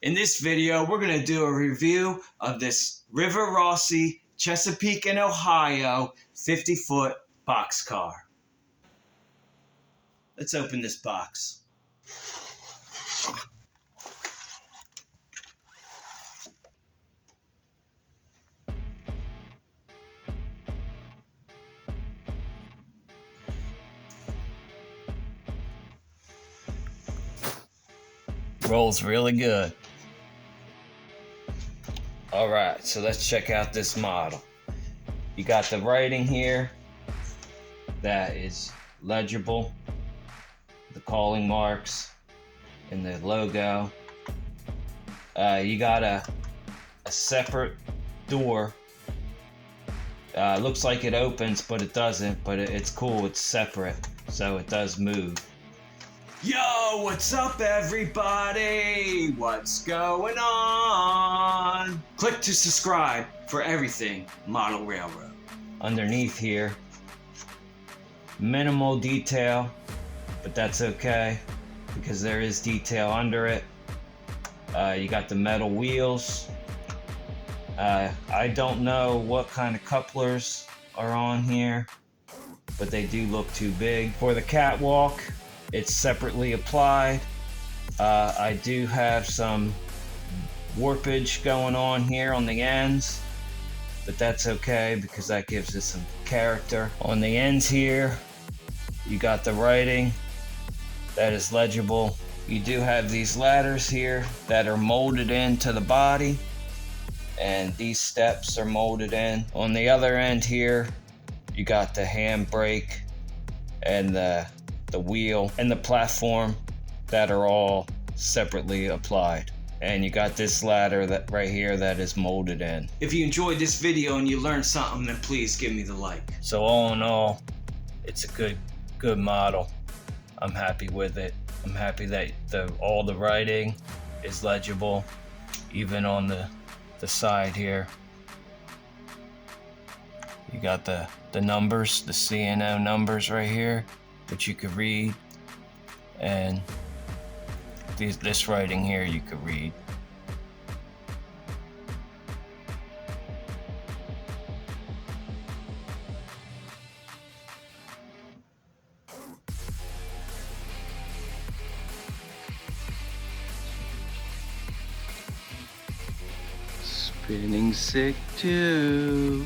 In this video, we're going to do a review of this Rivarossi, Chesapeake and Ohio 50-foot boxcar. Let's open this box. Rolls really good. Alright, so let's check out this model. You got the writing here that is legible, the calling marks, and the logo. You got a separate door. Looks like it opens, but it doesn't, but it's cool, it's separate, so it does move. Yo, what's up everybody? What's going on? Click to subscribe for everything Model Railroad. Underneath here, minimal detail, but that's okay because there is detail under it. You got the metal wheels. I don't know what kind of couplers are on here, but they do look too big. For the catwalk, it's separately applied. I do have some warpage going on here on the ends, but that's okay because that gives it some character. On the ends here, you got the writing that is legible. You do have these ladders here that are molded into the body, and these steps are molded in. On the other end here, you got the handbrake and the wheel and the platform that are all separately applied. And you got this ladder that right here that is molded in. If you enjoyed this video and you learned something, then please give me the like. So all in all, it's a good model. I'm happy with it. I'm happy that all the writing is legible, even on the side here. You got the numbers, the C&O numbers right here, which you could read, and this writing here you could read. Spinning sick too.